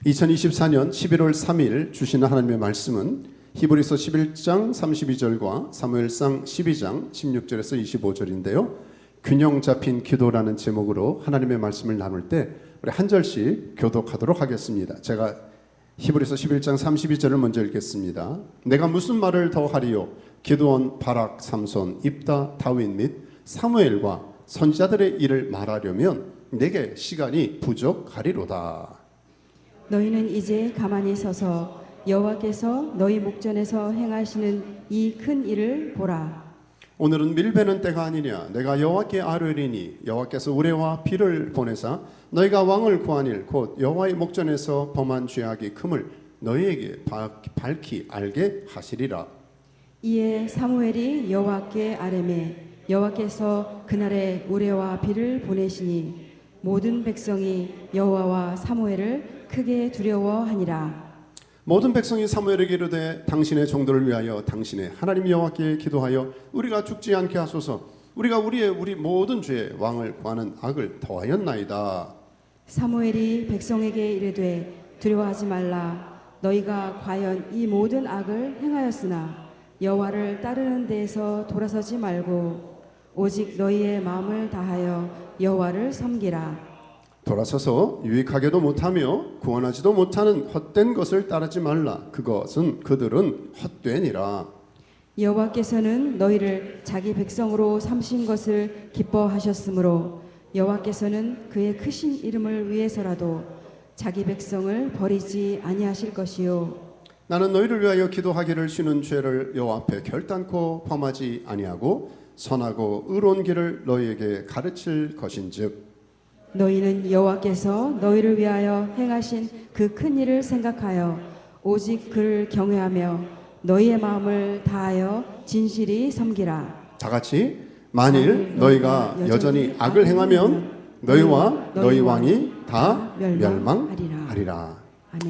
2024년 11월 3일 주시는 하나님의 말씀은 히브리서 11장 32절과 사무엘상 12장 16절에서 25절인데요. 균형 잡힌 기도라는 제목으로 하나님의 말씀을 나눌 때 우리 한 절씩 교독하도록 하겠습니다. 제가 히브리서 11장 32절을 먼저 읽겠습니다. 내가 무슨 말을 더 하리요? 기드온, 바락, 삼손, 입다, 다윗 및 사무엘과 선지자들의 일을 말하려면 내게 시간이 부족하리로다. 너희는 이제 가만히 서서 여호와께서 너희 목전에서 행하시는 이 큰 일을 보라. 오늘은 밀베는 때가 아니냐. 내가 여호와께 아뢰리니 여호와께서 우레와 비를 보내사 너희가 왕을 구하니를 곧 여호와의 목전에서 범한 죄악이 큼을 너희에게 밝히 알게 하시리라. 이에 사무엘이 여호와께 아뢰매 여호와께서 그날에 우레와 비를 보내시니 모든 백성이 여호와와 사무엘을 크게 두려워하니라. 모든 백성이 사무엘에게 이르되 당신의 종들을 위하여 당신의 하나님 여호와께 기도하여 우리가 죽지 않게 하소서. 우리가 우리 모든 죄에 왕을 구하는 악을 더하였나이다. 사무엘이 백성에게 이르되 두려워하지 말라. 너희가 과연 이 모든 악을 행하였으나 여호와를 따르는 데에서 돌아서지 말고 오직 너희의 마음을 다하여 여호와를 섬기라. 돌아서서 유익하게도 못하며 구원하지도 못하는 헛된 것을 따르지 말라. 그들은 헛되니라. 여호와께서는 너희를 자기 백성으로 삼신 것을 기뻐하셨으므로 여호와께서는 그의 크신 이름을 위해서라도 자기 백성을 버리지 아니하실 것이요. 나는 너희를 위하여 기도하기를 쉬는 죄를 여호와 앞에 결단코 범하지 아니하고 선하고 의로운 길을 너희에게 가르칠 것인즉 너희는 여호와께서 너희를 위하여 행하신 그 큰 일을 생각하여 오직 그를 경외하며 너희의 마음을 다하여 진실이 섬기라. 다 같이 만일 너희가 여전히 악을 행하면 너희와 너희 왕이 다 멸망하리라.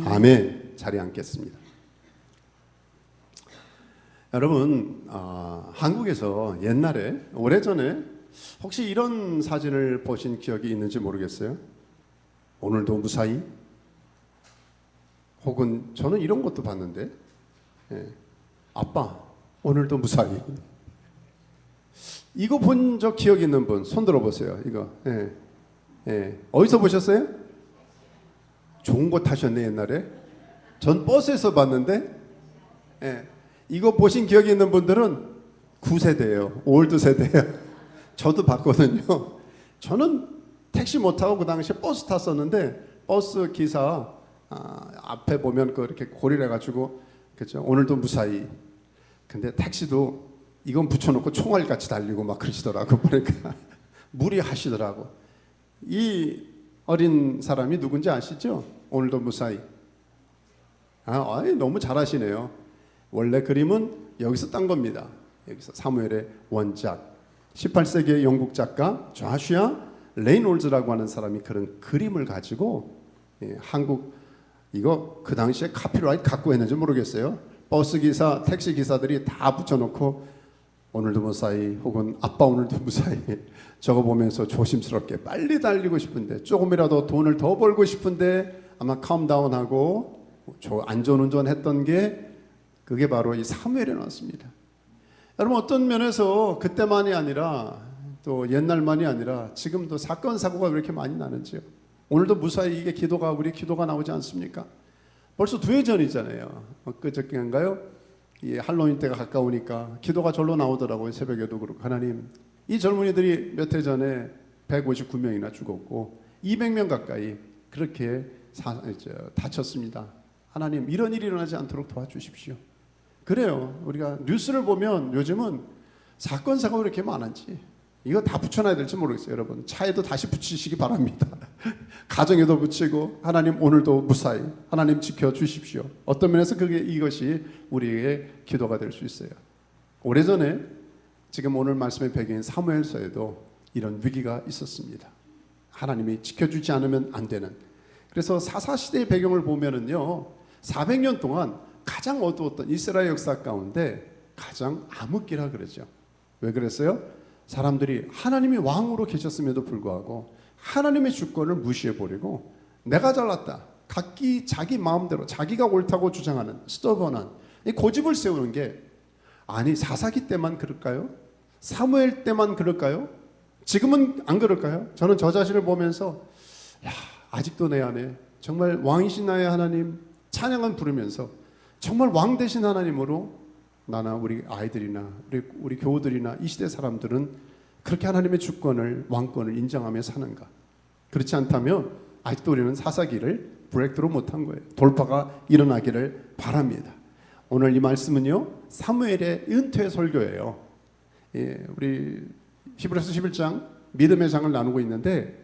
아멘. 자리에 앉겠습니다. 여러분, 한국에서 옛날에 오래전에 혹시 이런 사진을 보신 기억이 있는지 모르겠어요. 오늘도 무사히? 혹은 저는 이런 것도 봤는데, 아빠 오늘도 무사히. 이거 본 적 기억 있는 분 손 들어보세요. 이거 어디서 보셨어요? 좋은 거 타셨네 옛날에. 전 버스에서 봤는데, 이거 보신 기억이 있는 분들은 9세대예요. 올드 세대예요. 저도 봤거든요. 저는 택시 못 타고 그 당시에 버스 탔었는데 버스 기사 앞에 보면 그 이렇게 고리를 해가지고 그렇죠. 오늘도 무사히. 근데 택시도 이건 붙여놓고 총알 같이 달리고 막 그러시더라고. 보니까 무리하시더라고. 이 어린 사람이 누군지 아시죠? 오늘도 무사히. 너무 잘하시네요. 원래 그림은 여기서 딴 겁니다. 여기서 사무엘의 원작. 18세기의 영국 작가 좌슈아 레이놀즈라고 하는 사람이 그런 그림을 가지고 한국 이거 그 당시에 카피라이트 갖고 했는지 모르겠어요. 버스 기사, 택시 기사들이 다 붙여놓고 오늘도 무사히 혹은 아빠 오늘도 무사히 저거 보면서 조심스럽게 빨리 달리고 싶은데 조금이라도 돈을 더 벌고 싶은데 아마 캄다운하고 안전운전 했던 게 그게 바로 이 사무엘에 나왔습니다. 여러분 어떤 면에서 그때만이 아니라 또 옛날만이 아니라 지금도 사건 사고가 왜 이렇게 많이 나는지요. 오늘도 무사히 이게 우리 기도가 나오지 않습니까? 벌써 2해 전이잖아요. 그저께인가요? 이 할로윈 때가 가까우니까 기도가 절로 나오더라고요. 새벽에도 그렇고. 하나님 이 젊은이들이 몇 해 전에 159명이나 죽었고 200명 가까이 그렇게 다쳤습니다. 하나님 이런 일이 일어나지 않도록 도와주십시오. 그래요. 우리가 뉴스를 보면 요즘은 사건 사고가 이렇게 많은지 이거 다 붙여놔야 될지 모르겠어요. 여러분 차에도 다시 붙이시기 바랍니다. 가정에도 붙이고 하나님 오늘도 무사히 하나님 지켜주십시오. 어떤 면에서 이것이 우리의 기도가 될 수 있어요. 오래전에 지금 오늘 말씀의 배경인 사무엘서에도 이런 위기가 있었습니다. 하나님이 지켜주지 않으면 안 되는. 그래서 사사시대의 배경을 보면은요 400년 동안 가장 어두웠던 이스라엘 역사 가운데 가장 암흑기라 그러죠. 왜 그랬어요? 사람들이 하나님이 왕으로 계셨음에도 불구하고 하나님의 주권을 무시해버리고 내가 잘났다, 각기 자기 마음대로 자기가 옳다고 주장하는 스터번한 이 고집을 세우는 게 아니 사사기 때만 그럴까요? 사무엘 때만 그럴까요? 지금은 안 그럴까요? 저는 저 자신을 보면서 야, 아직도 내 안에 정말 왕이신 나의 하나님 찬양을 부르면서 정말 왕 되신 하나님으로 나나 우리 아이들이나 우리 교우들이나 이 시대 사람들은 그렇게 하나님의 주권을 왕권을 인정하며 사는가? 그렇지 않다면 아직도 우리는 사사기를 브레이크로 못한 거예요. 돌파가 일어나기를 바랍니다. 오늘 이 말씀은요 사무엘의 은퇴 설교예요. 우리 히브리서 11장 믿음의 장을 나누고 있는데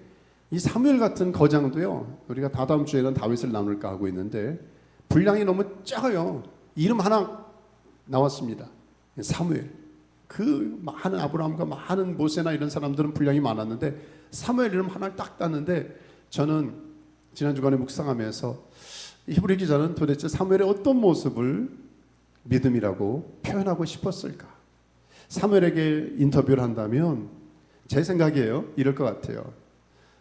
이 사무엘 같은 거장도요 우리가 다다음 주에는 다윗을 나눌까 하고 있는데 분량이 너무 작아요. 이름 하나 나왔습니다. 사무엘. 그 많은 아브라함과 많은 모세나 이런 사람들은 분량이 많았는데 사무엘 이름 하나를 딱 땄는데 저는 지난 주간에 묵상하면서 히브리 기자는 도대체 사무엘의 어떤 모습을 믿음이라고 표현하고 싶었을까? 사무엘에게 인터뷰를 한다면 제 생각이에요. 이럴 것 같아요.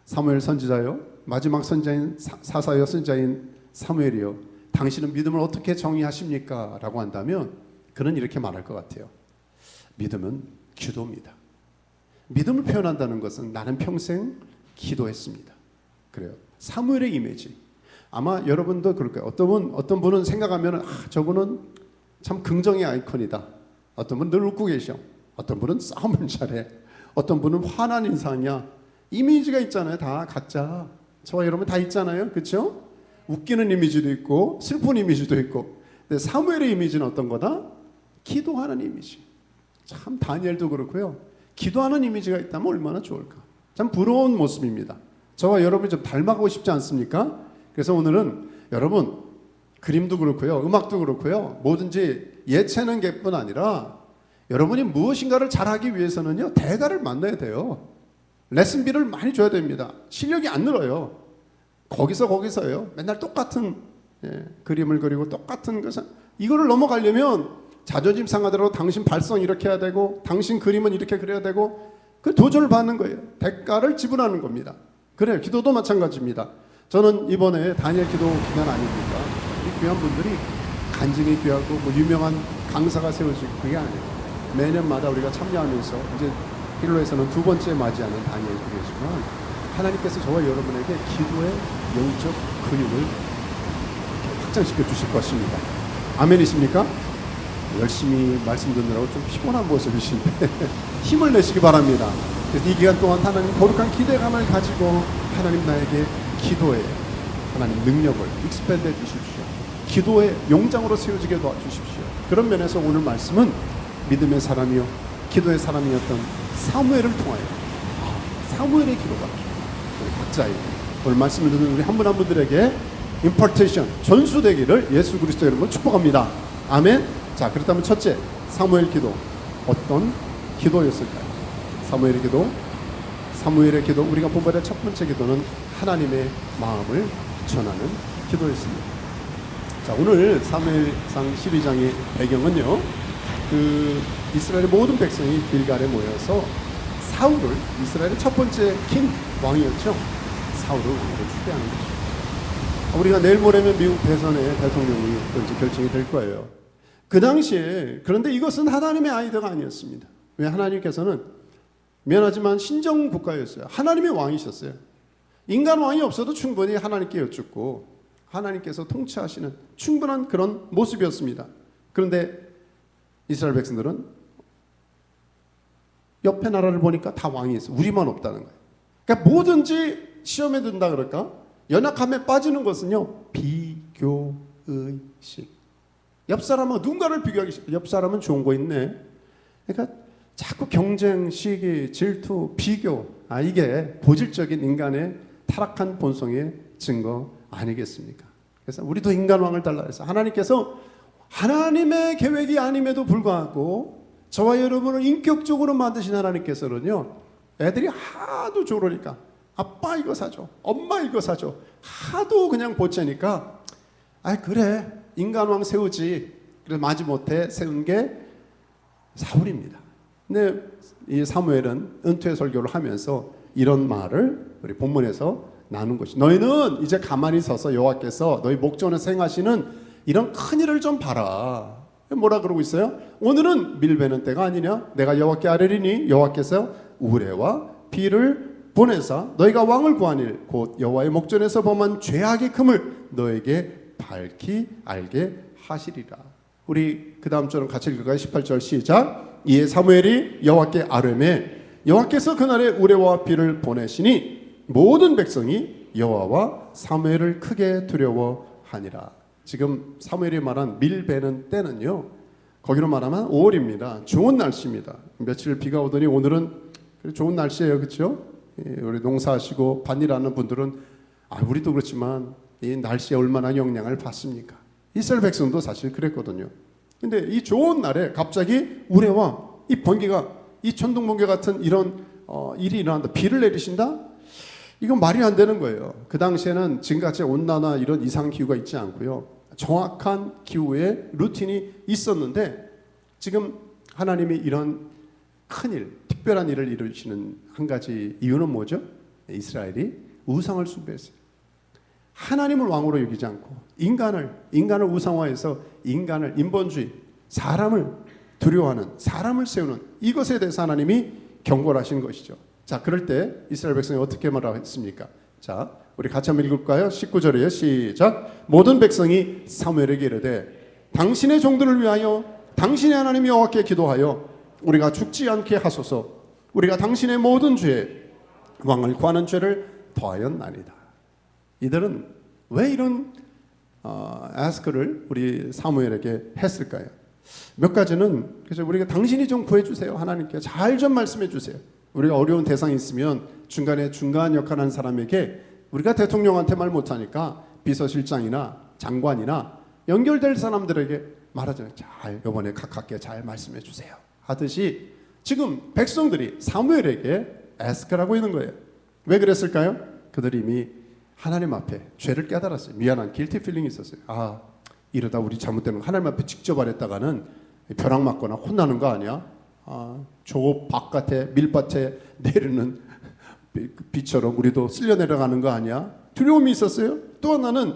사무엘 선지자요, 마지막 선지자인 사사여 선지자인 사무엘이요, 당신은 믿음을 어떻게 정의하십니까? 라고 한다면 그는 이렇게 말할 것 같아요. 믿음은 기도입니다. 믿음을 표현한다는 것은 나는 평생 기도했습니다. 그래요. 사무엘의 이미지. 아마 여러분도 그럴 거예요. 어떤 분은 생각하면 저분은 참 긍정의 아이콘이다. 어떤 분은 늘 웃고 계셔. 어떤 분은 싸움을 잘해. 어떤 분은 화난 인상이야. 이미지가 있잖아요. 다 각자. 저와 여러분 다 있잖아요. 그렇죠? 웃기는 이미지도 있고 슬픈 이미지도 있고. 근데 사무엘의 이미지는 어떤 거다? 기도하는 이미지. 참 다니엘도 그렇고요. 기도하는 이미지가 있다면 얼마나 좋을까. 참 부러운 모습입니다. 저와 여러분이 좀 닮아가고 싶지 않습니까? 그래서 오늘은 여러분 그림도 그렇고요, 음악도 그렇고요, 뭐든지 예체능 객뿐 아니라 여러분이 무엇인가를 잘하기 위해서는요 대가를 만나야 돼요. 레슨비를 많이 줘야 됩니다. 실력이 안 늘어요. 거기서예요. 맨날 똑같은 그림을 그리고 똑같은 것을 이거를 넘어가려면 자존심 상하더라도 당신 발성 이렇게 해야 되고 당신 그림은 이렇게 그려야 되고 그 도전을 받는 거예요. 대가를 지불하는 겁니다. 그래요. 기도도 마찬가지입니다. 저는 이번에 다니엘 기도 기간 아닙니까? 이 귀한 분들이 간증이 귀하고 뭐 유명한 강사가 세워지고 그게 아니에요. 매년마다 우리가 참여하면서 이제 힐로에서는 두 번째 맞이하는 다니엘 기도지만 하나님께서 저와 여러분에게 기도의 영적 근육을 확장시켜 주실 것입니다. 아멘이십니까? 열심히 말씀 듣느라고 좀 피곤한 모습이신데 힘을 내시기 바랍니다. 그래서 이 기간 동안 하나님 거룩한 기대감을 가지고 하나님 나에게 기도에 하나님 능력을 익스펜드해 주십시오. 기도의 용장으로 세워지게 도와주십시오. 그런 면에서 오늘 말씀은 믿음의 사람이요 기도의 사람이었던 사무엘을 통하여 사무엘의 기도가 우리 각자의 오늘 말씀을 듣는 우리 한 분 한 분들에게 임파테이션 전수되기를 예수 그리스도 이름으로 축복합니다. 아멘. 자, 그렇다면 첫째 사무엘 기도 어떤 기도였을까요? 사무엘의 기도 우리가 본받을 첫 번째 기도는 하나님의 마음을 전하는 기도였습니다. 자, 오늘 사무엘상 12장의 배경은요 그 이스라엘의 모든 백성이 길갈에 모여서 사울을 이스라엘의 첫 번째 왕이었죠. 사울을 왕으로 추대하는 것입니다. 우리가 내일 모레면 미국 대선의 대통령이 이제 결정이 될 거예요. 그 당시에 그런데 이것은 하나님의 아이디어가 아니었습니다. 왜? 하나님께서는 미안하지만 신정 국가였어요. 하나님의 왕이셨어요. 인간 왕이 없어도 충분히 하나님께 여쭙고 하나님께서 통치하시는 충분한 그런 모습이었습니다. 그런데 이스라엘 백성들은 옆에 나라를 보니까 다 왕이 있어. 우리만 없다는 거예요. 그러니까 뭐든지 시험에 든다 그럴까? 연약함에 빠지는 것은요 비교의식. 옆 사람은 누군가를 비교하기 싫어. 옆 사람은 좋은 거 있네. 그러니까 자꾸 경쟁, 시기, 질투, 비교. 이게 본질적인 인간의 타락한 본성의 증거 아니겠습니까? 그래서 우리도 인간왕을 달라 해서 하나님께서 하나님의 계획이 아님에도 불구하고 저와 여러분을 인격적으로 만드신 하나님께서는요 애들이 하도 저러니까 아빠 이거 사줘, 엄마 이거 사줘 하도 그냥 보채니까 그래 인간왕 세우지. 그래서 마지못해 세운 게 사울입니다. 근데 이 사무엘은 은퇴 설교를 하면서 이런 말을 우리 본문에서 나눈 것이. 너희는 이제 가만히 서서 여호와께서 너희 목전에서 행하시는 이런 큰 일을 좀 봐라. 뭐라 그러고 있어요? 오늘은 밀베는 때가 아니냐? 내가 여호와께 아뢰리니 여호와께서 우레와 비를 보내사 너희가 왕을 구하니 곧 여호와의 목전에서 범한 죄악의 금을 너에게 밝히 알게 하시리라. 우리 그 다음 절은 같이 읽을까요? 18절 시작. 이에 사무엘이 여호와께 아뢰매 여호와께서 그날에 우레와 비를 보내시니 모든 백성이 여호와와 사무엘을 크게 두려워하니라. 지금 사무엘이 말한 밀베는 때는요, 거기로 말하면 5월입니다. 좋은 날씨입니다. 며칠 비가 오더니 오늘은 좋은 날씨예요, 그렇죠? 우리 농사하시고 밭일하는 분들은 우리도 그렇지만 이 날씨에 얼마나 영향을 받습니까? 이스라엘 백성도 사실 그랬거든요. 근데 이 좋은 날에 갑자기 우레와 이 번개가, 이 천둥 번개 같은 이런 일이 일어난다. 비를 내리신다? 이건 말이 안 되는 거예요. 그 당시에는 지금같이 온난화 이런 이상 기후가 있지 않고요. 정확한 기후의 루틴이 있었는데 지금 하나님이 이런 큰일, 특별한 일을 이루시는 한 가지 이유는 뭐죠? 이스라엘이 우상을 숭배했어요. 하나님을 왕으로 여기지 않고 인간을 우상화해서 인간을 인본주의, 사람을 두려워하는, 사람을 세우는 이것에 대해서 하나님이 경고를 하신 것이죠. 자, 그럴 때 이스라엘 백성이 어떻게 말했습니까? 자, 우리 같이 한번 읽을까요? 19절이에요. 시작. 모든 백성이 사무엘에게 이르되 당신의 종들을 위하여 당신의 하나님 여호와께 기도하여 우리가 죽지 않게 하소서. 우리가 당신의 모든 죄 왕을 구하는 죄를 더하였나이다. 이들은 왜 이런 아스크를 우리 사무엘에게 했을까요? 몇 가지는 그래서 우리가 당신이 좀 구해주세요. 하나님께 잘 좀 말씀해 주세요. 우리가 어려운 대상이 있으면 중간에 중간 역할하는 사람에게 우리가 대통령한테 말 못하니까 비서실장이나 장관이나 연결될 사람들에게 말하잖아요. 잘 이번에 가깝게 잘 말씀해 주세요 하듯이 지금 백성들이 사무엘에게 에스크라고 있는 거예요. 왜 그랬을까요? 그들이 이미 하나님 앞에 죄를 깨달았어요. 미안한 길티 필링이 있었어요. 이러다 우리 잘못되는 거 하나님 앞에 직접 말했다가는 벼락 맞거나 혼나는 거 아니야? 저 바깥에 밀밭에 내리는 비처럼 우리도 쓸려 내려가는 거 아니야? 두려움이 있었어요. 또 하나는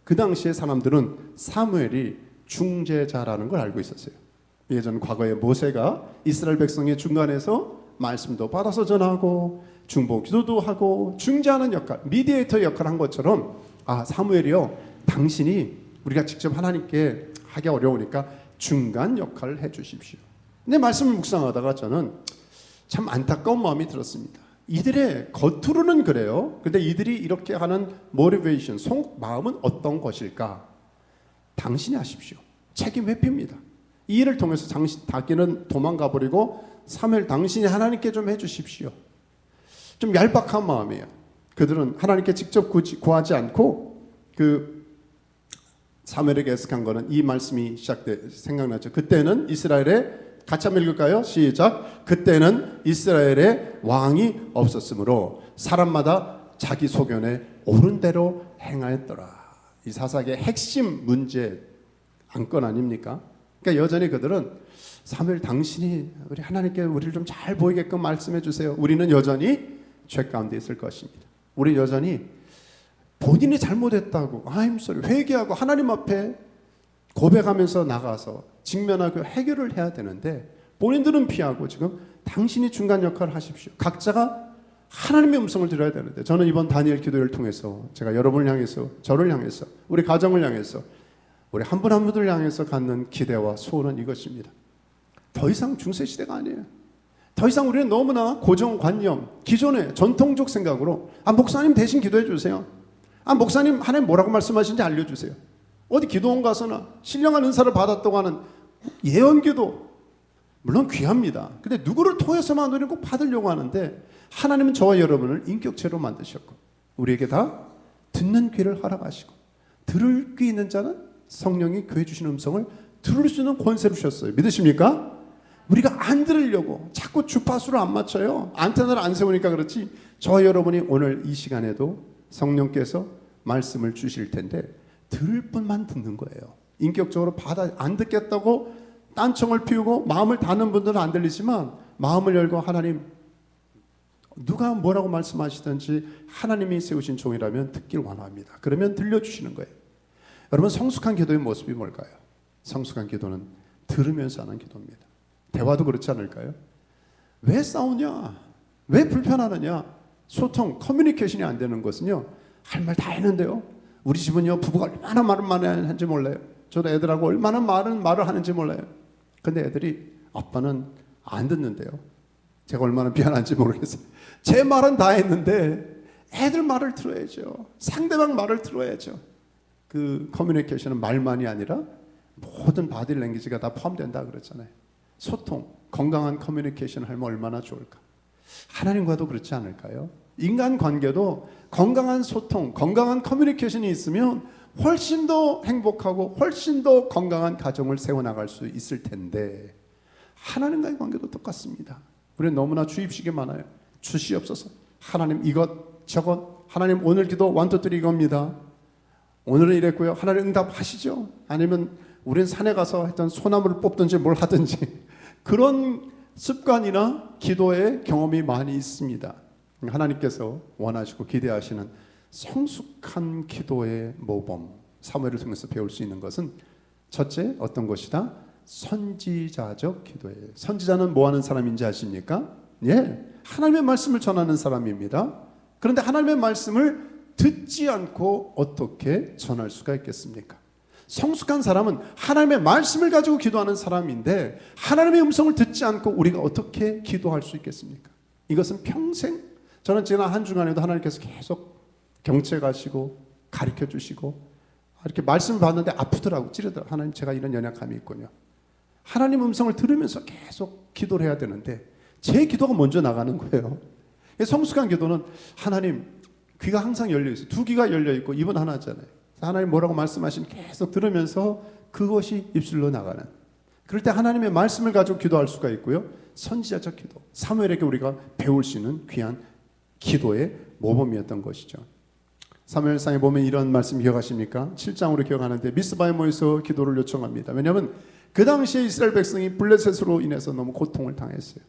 그 당시에 사람들은 사무엘이 중재자라는 걸 알고 있었어요. 예전 과거에 모세가 이스라엘 백성의 중간에서 말씀도 받아서 전하고 중보 기도도 하고 중재하는 역할, 미디에이터 역할을 한 것처럼 사무엘이요, 당신이 우리가 직접 하나님께 하기 어려우니까 중간 역할을 해주십시오. 근데 말씀을 묵상하다가 저는 참 안타까운 마음이 들었습니다. 이들의 겉으로는 그래요. 근데 이들이 이렇게 하는 모티베이션, 속마음은 어떤 것일까? 당신이 하십시오. 책임 회피입니다. 이 일을 통해서 자기는 도망가 버리고 사무엘 당신이 하나님께 좀 해주십시오. 좀 얄팍한 마음이에요. 그들은 하나님께 직접 구하지 않고 사무엘에게 애석한 거는 이 말씀이 생각나죠. 그때는 이스라엘에 같이 한번 읽을까요? 시작. 그때는 이스라엘에 왕이 없었으므로 사람마다 자기 소견에 옳은 대로 행하였더라. 이 사사기의 핵심 문제 안건 아닙니까? 그러니까 여전히 그들은 사무엘 당신이 우리 하나님께 우리를 좀 잘 보이게끔 말씀해 주세요. 우리는 여전히 죄 가운데 있을 것입니다. 우리 여전히 본인이 잘못했다고 I'm sorry 회개하고 하나님 앞에 고백하면서 나가서 직면하고 해결을 해야 되는데 본인들은 피하고 지금 당신이 중간 역할을 하십시오. 각자가 하나님의 음성을 들어야 되는데 저는 이번 다니엘 기도회를 통해서 제가 여러분을 향해서 저를 향해서 우리 가정을 향해서 우리 한 분 한 분을 향해서 갖는 기대와 소원은 이것입니다. 더 이상 중세시대가 아니에요. 더 이상 우리는 너무나 고정관념, 기존의 전통적 생각으로 목사님 대신 기도해 주세요. 목사님 하나님 뭐라고 말씀하시는지 알려주세요. 어디 기도원 가서나 신령한 은사를 받았다고 하는 예언기도 물론 귀합니다. 근데 누구를 통해서만 우리는 꼭 받으려고 하는데 하나님은 저와 여러분을 인격체로 만드셨고 우리에게 다 듣는 귀를 허락하시고 들을 귀 있는 자는 성령이 교회 주시는 음성을 들을 수 있는 권세를 주셨어요. 믿으십니까? 우리가 안 들으려고 자꾸 주파수를 안 맞춰요. 안테나를 안 세우니까 그렇지 저와 여러분이 오늘 이 시간에도 성령께서 말씀을 주실 텐데 들을 뿐만 듣는 거예요. 인격적으로 안 듣겠다고 딴청을 피우고 마음을 닫는 분들은 안 들리지만 마음을 열고 하나님 누가 뭐라고 말씀하시든지 하나님이 세우신 종이라면 듣길 원합니다. 그러면 들려주시는 거예요. 여러분, 성숙한 기도의 모습이 뭘까요? 성숙한 기도는 들으면서 하는 기도입니다. 대화도 그렇지 않을까요? 왜 싸우냐? 왜 불편하느냐? 소통, 커뮤니케이션이 안 되는 것은요, 할 말 다 했는데요, 우리 집은요, 부부가 얼마나 말을 많이 하는지 몰라요. 저도 애들하고 얼마나 많은 말을 하는지 몰라요. 근데 애들이 아빠는 안 듣는데요. 제가 얼마나 미안한지 모르겠어요. 제 말은 다 했는데 애들 말을 들어야죠. 상대방 말을 들어야죠. 그 커뮤니케이션은 말만이 아니라 모든 바디 랭귀지가 다 포함된다 그랬잖아요. 소통, 건강한 커뮤니케이션을 하면 얼마나 좋을까. 하나님과도 그렇지 않을까요? 인간관계도 건강한 소통, 건강한 커뮤니케이션이 있으면 훨씬 더 행복하고 훨씬 더 건강한 가정을 세워나갈 수 있을 텐데, 하나님과의 관계도 똑같습니다. 우리는 너무나 주입식이 많아요. 주시옵소서. 하나님 이것 저것, 하나님 오늘 기도 1, 2, 3 이겁니다. 오늘은 이랬고요. 하나님 응답하시죠. 아니면 우린 산에 가서 하여튼 소나무를 뽑든지 뭘 하든지 그런 습관이나 기도의 경험이 많이 있습니다. 하나님께서 원하시고 기대하시는 성숙한 기도의 모범, 사무엘을 통해서 배울 수 있는 것은 첫째, 어떤 것이다? 선지자적 기도예요. 선지자는 뭐 하는 사람인지 아십니까? 예, 하나님의 말씀을 전하는 사람입니다. 그런데 하나님의 말씀을 듣지 않고 어떻게 전할 수가 있겠습니까? 성숙한 사람은 하나님의 말씀을 가지고 기도하는 사람인데, 하나님의 음성을 듣지 않고 우리가 어떻게 기도할 수 있겠습니까? 이것은 평생, 저는 지난 한 주간에도 하나님께서 계속 경채 가시고 가르쳐 주시고 이렇게 말씀을 받는데 아프더라고, 찌르더라고. 하나님, 제가 이런 연약함이 있군요. 하나님 음성을 들으면서 계속 기도를 해야 되는데 제 기도가 먼저 나가는 거예요. 성숙한 기도는 하나님, 귀가 항상 열려 있어요. 두 귀가 열려 있고 입은 하나잖아요. 하나님 뭐라고 말씀하시면 계속 들으면서 그것이 입술로 나가는, 그럴 때 하나님의 말씀을 가지고 기도할 수가 있고요. 선지자적 기도, 사무엘에게 우리가 배울 수 있는 귀한 기도의 모범이었던 것이죠. 사무엘상에 보면 이런 말씀 기억하십니까? 7장으로 기억하는데 미스바에 모여서 기도를 요청합니다. 왜냐하면 그 당시에 이스라엘 백성이 블레셋으로 인해서 너무 고통을 당했어요.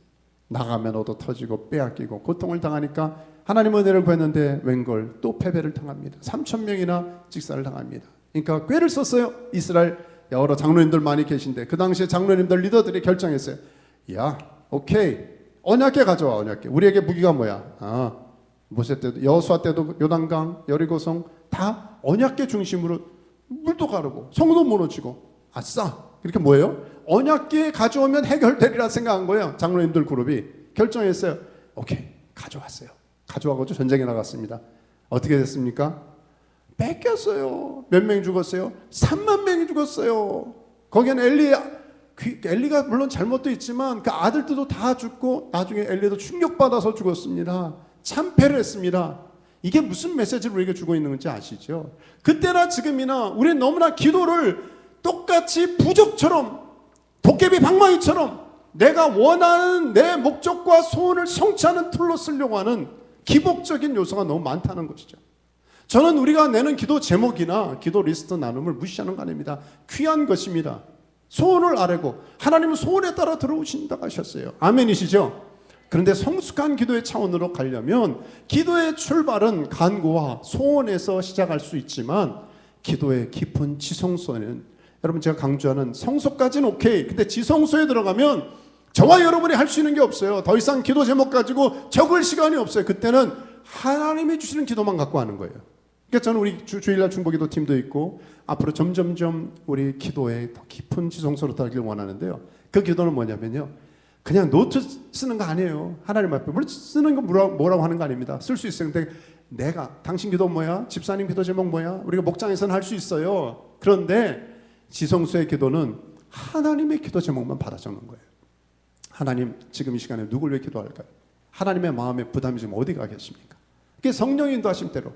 나가면 얻어 터지고 빼앗기고 고통을 당하니까 하나님 은혜를 구했는데 웬걸 또 패배를 당합니다. 3,000명이나 직사를 당합니다. 그러니까 꾀를 썼어요. 이스라엘 여러 장로님들 많이 계신데 그 당시에 장로님들 리더들이 결정했어요. 야, 오케이, 언약궤 가져와. 언약궤. 우리에게 무기가 뭐야? 모세 때도, 여호수아 때도 요단강, 여리고성 다 언약궤 중심으로 물도 가르고 성도 무너지고, 아싸, 이렇게 뭐예요? 언약궤 가져오면 해결되리라 생각한 거예요. 장로님들 그룹이 결정했어요. 오케이, 가져왔어요. 가져와가지고 전쟁에 나갔습니다. 어떻게 됐습니까? 뺏겼어요. 몇 명이 죽었어요? 3만 명이 죽었어요. 거기는 엘리가 물론 잘못도 있지만 그 아들들도 다 죽고 나중에 엘리도 충격받아서 죽었습니다. 참패를 했습니다. 이게 무슨 메시지를 우리에게 주고 있는 건지 아시죠? 그때나 지금이나 우리는 너무나 기도를 똑같이 부적처럼, 도깨비 방망이처럼 내가 원하는 내 목적과 소원을 성취하는 툴로 쓰려고 하는 기복적인 요소가 너무 많다는 것이죠. 저는 우리가 내는 기도 제목이나 기도 리스트 나눔을 무시하는 거 아닙니다. 귀한 것입니다. 소원을 아뢰고 하나님은 소원에 따라 들어오신다고 하셨어요. 아멘이시죠? 그런데 성숙한 기도의 차원으로 가려면 기도의 출발은 간구와 소원에서 시작할 수 있지만 기도의 깊은 지성소에는, 여러분 제가 강조하는 성소까지는 오케이, 근데 지성소에 들어가면 저와 여러분이 할 수 있는 게 없어요. 더 이상 기도 제목 가지고 적을 시간이 없어요. 그때는 하나님이 주시는 기도만 갖고 하는 거예요. 그러니까 저는 우리 주일날 중보기도 팀도 있고 앞으로 점점점 우리 기도에 더 깊은 지성소로 들어가길 원하는데요. 그 기도는 뭐냐면요, 그냥 노트 쓰는 거 아니에요. 하나님 앞에 물론 쓰는 거 뭐라고 하는 거 아닙니다. 쓸 수 있어요. 근데 내가 당신 기도 뭐야? 집사님 기도 제목 뭐야? 우리가 목장에서는 할 수 있어요. 그런데 지성소의 기도는 하나님의 기도 제목만 받아 적는 거예요. 하나님, 지금 이 시간에 누굴 위해 기도할까요? 하나님의 마음에 부담이 지금 어디가 계십니까? 그게 성령 인도하심 대로